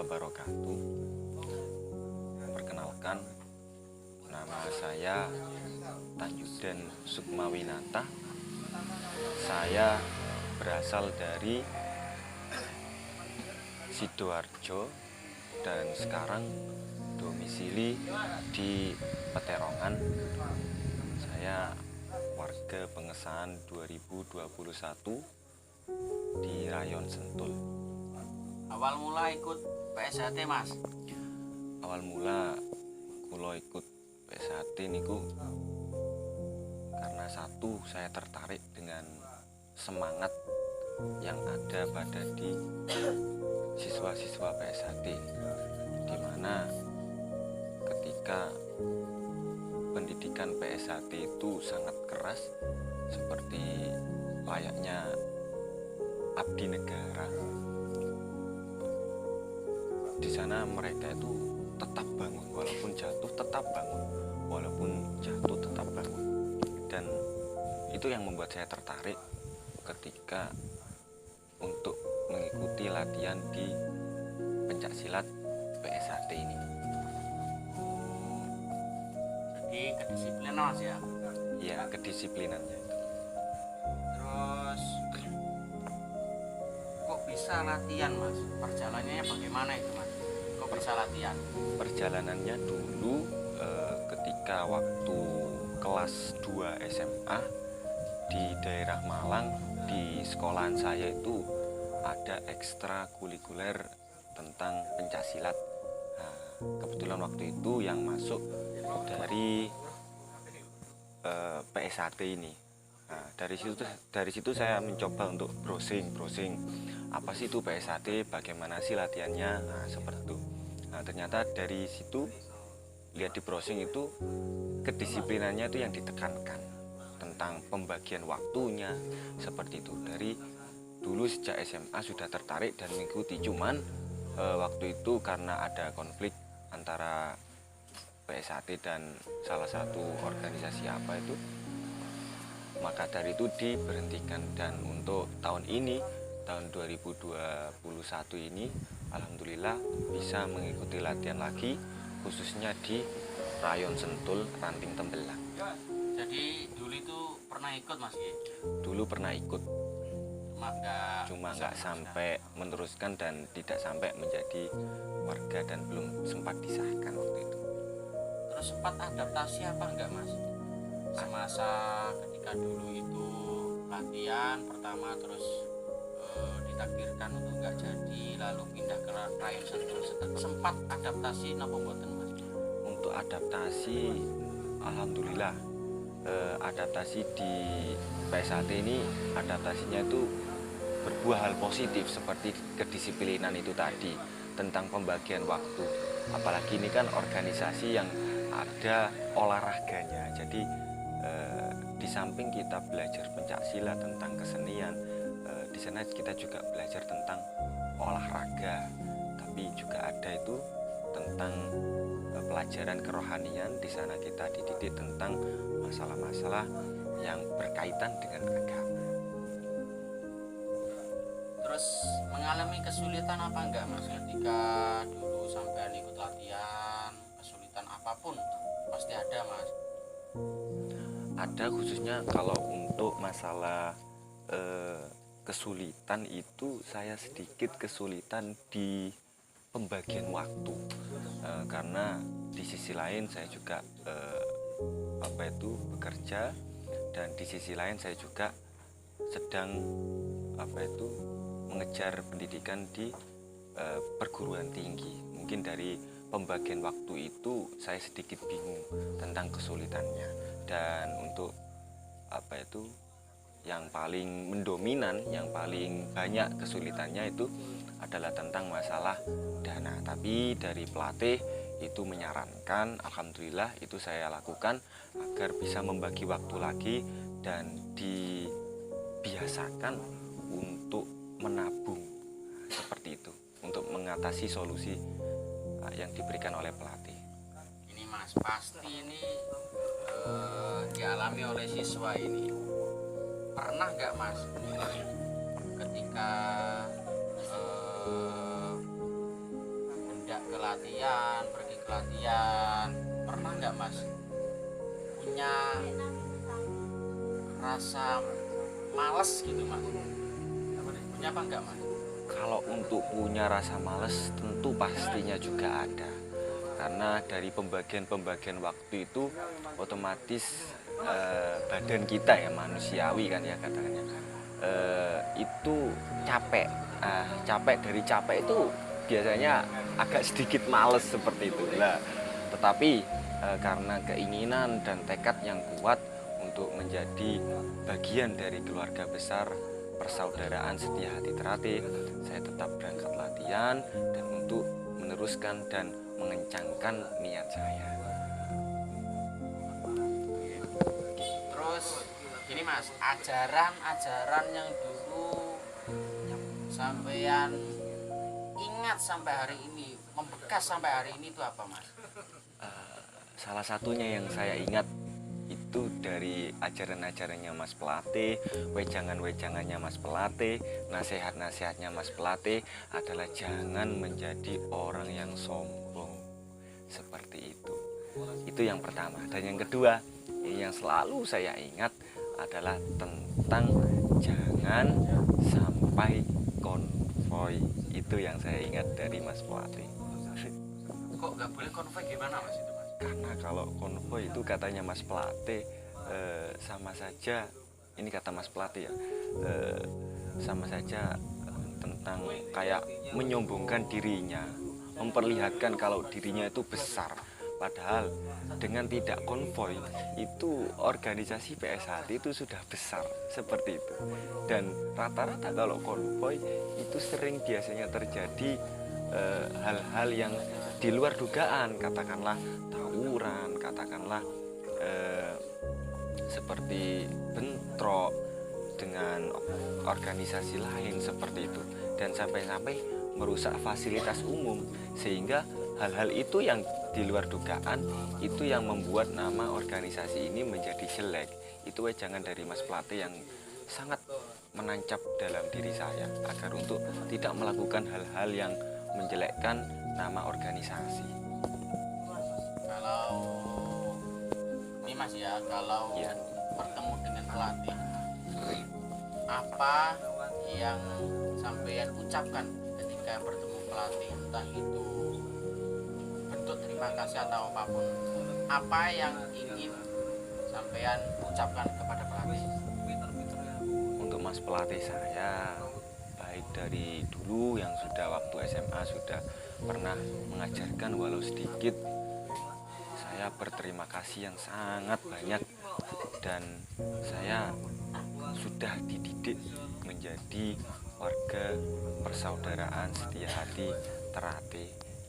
wabarakatuh. Perkenalkan, nama saya Tanjuden Sukmawinata. Saya berasal dari Sidoarjo dan sekarang domisili di Peterongan. Saya warga Pengesahan 2021 di Rayon Sentul. Awal mula ikut PSHT, Mas? Awal mula kula ikut PSHT niku karena satu, saya tertarik dengan semangat yang ada pada di siswa-siswa PSHT, di mana ketika pendidikan PSHT itu sangat keras seperti layaknya abdi negara. Di sana mereka itu tetap bangun, walaupun jatuh tetap bangun, walaupun jatuh tetap bangun. Dan itu yang membuat saya tertarik ketika untuk mengikuti latihan di pencaksilat PSHT ini. Jadi kedisiplinan, Mas, ya? Ya, kedisiplinannya itu. Terus kok bisa latihan, Mas? Perjalanannya bagaimana itu, Mas? Kok bisa latihan? Perjalanannya dulu ketika waktu kelas 2 SMA di daerah Malang, di sekolahan saya itu ada ekstrakurikuler tentang pencaksilat. Nah, kebetulan waktu itu yang masuk dari PSHT ini. Nah, dari situ saya mencoba untuk browsing apa sih itu PSHT, bagaimana sih latihannya, nah seperti itu. Nah, ternyata dari situ lihat di browsing itu kedisiplinannya itu yang ditekankan tentang pembagian waktunya seperti itu. Dari dulu sejak SMA sudah tertarik dan mengikuti, cuman waktu itu karena ada konflik antara PSHT dan salah satu organisasi apa itu, maka dari itu diberhentikan. Dan untuk tahun ini, tahun 2021 ini, alhamdulillah bisa mengikuti latihan lagi, khususnya di Rayon Sentul, Ranting Tembelang. Jadi dulu itu pernah ikut, Mas? Dulu pernah ikut, Cuma nggak sampai meneruskan dan tidak sampai menjadi warga dan belum sempat disahkan waktu itu. Terus sempat adaptasi apa enggak, Mas? Semasa ketika dulu itu latihan pertama terus ditakdirkan untuk enggak jadi, lalu pindah ke Rayon Sentul, sempat adaptasi napa mboten, Mas? Untuk adaptasi, alhamdulillah adaptasi di PSHT ini, adaptasinya itu berbuah hal positif seperti kedisiplinan itu tadi, tentang pembagian waktu. Apalagi ini kan organisasi yang ada olahraganya, jadi di samping kita belajar pencaksilat tentang kesenian, di sana kita juga belajar tentang olahraga, tapi juga ada itu tentang pelajaran kerohanian. Di sana kita dididik tentang masalah-masalah yang berkaitan dengan agama. Terus mengalami kesulitan apa enggak, Mas, ketika dulu sampai ikut latihan? Kesulitan apapun pasti ada, Mas. Ada, khususnya kalau untuk masalah kesulitan itu saya sedikit kesulitan di pembagian waktu, karena di sisi lain saya juga bekerja, dan di sisi lain saya juga sedang mengejar pendidikan di perguruan tinggi. Mungkin dari pembagian waktu itu saya sedikit bingung tentang kesulitannya. Dan untuk yang paling mendominan, yang paling banyak kesulitannya itu adalah tentang masalah dana. Tapi dari pelatih itu menyarankan, alhamdulillah itu saya lakukan agar bisa membagi waktu lagi dan dibiasakan untuk menabung, seperti itu, untuk mengatasi solusi yang diberikan oleh pelatih. Ini, Mas, pasti ini dialami oleh siswa ini. Pernah nggak, Mas, ketika pergi ke latihan, pernah nggak Mas punya rasa males gitu Mas? Punya apa enggak Mas? Kalau untuk punya rasa males tentu pastinya juga ada. Karena dari pembagian waktu itu otomatis badan kita ya manusiawi kan ya katakannya itu capek. Capek dari capek itu biasanya agak sedikit males seperti itu. Nah, tetapi karena keinginan dan tekad yang kuat untuk menjadi bagian dari keluarga besar persaudaraan setia hati Terate, saya tetap berangkat latihan dan untuk meneruskan dan mengencangkan niat saya. Terus gini Mas, ajaran yang dulu sampean ingat sampai hari ini, membekas sampai hari ini itu apa Mas? Salah satunya yang saya ingat itu dari ajaran-ajarannya Mas Pelatih, wejangan-wejangannya Mas Pelatih, nasihat-nasihatnya Mas Pelatih adalah jangan menjadi orang yang sombong seperti itu. Itu yang pertama. Dan yang kedua, yang selalu saya ingat adalah tentang jangan sampai konvoy. Itu yang saya ingat dari Mas Pelatih. Kok nggak boleh konvoy gimana Mas itu Mas? Karena kalau konvoy itu katanya Mas Pelatih sama saja, ini kata Mas Pelatih ya, sama saja tentang kayak menyombongkan dirinya, memperlihatkan kalau dirinya itu besar. Padahal dengan tidak konvoy itu organisasi PSHT itu sudah besar seperti itu. Dan rata-rata kalau konvoy itu sering biasanya terjadi hal-hal yang di luar dugaan, katakanlah tawuran, katakanlah seperti bentrok dengan organisasi lain seperti itu, dan sampai-sampai merusak fasilitas umum, sehingga hal-hal itu yang di luar dugaan itu yang membuat nama organisasi ini menjadi jelek. Itu wejangan dari Mas Pelatih yang sangat menancap dalam diri saya agar untuk tidak melakukan hal-hal yang menjelekkan nama organisasi. Kalau ini Mas ya, kalau Ya. bertemu dengan pelatih, apa yang sampean ucapkan ketika bertemu pelatih, entah itu bentuk terima kasih atau apapun, apa yang ingin sampean ucapkan kepada pelatih? Untuk Mas Pelatih saya, baik dari dulu yang sudah waktu SMA sudah pernah mengajarkan walau sedikit, saya berterima kasih yang sangat banyak, dan saya sudah dididik menjadi warga persaudaraan setia hati Terate,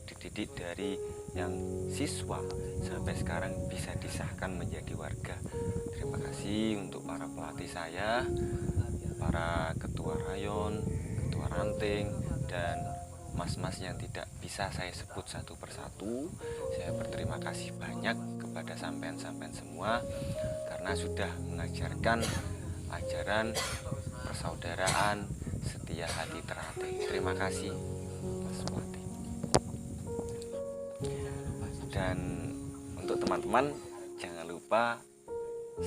dididik dari yang siswa sampai sekarang bisa disahkan menjadi warga. Terima kasih untuk para pelatih saya, para ketua rayon, ketua ranting, dan mas-mas yang tidak bisa saya sebut satu persatu. Saya berterima kasih banyak kepada sampean-sampean semua karena sudah mengajarkan ajaran persaudaraan setia hati Terate. Terima kasih Mas Pelatih. Dan untuk teman-teman jangan lupa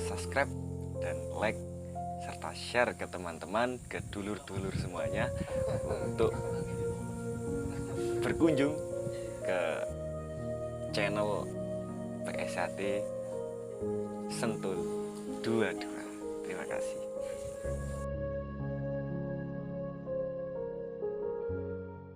subscribe dan like serta share ke teman-teman, ke dulur-dulur semuanya untuk berkunjung ke channel PSHT Sentul 22. Terima kasih.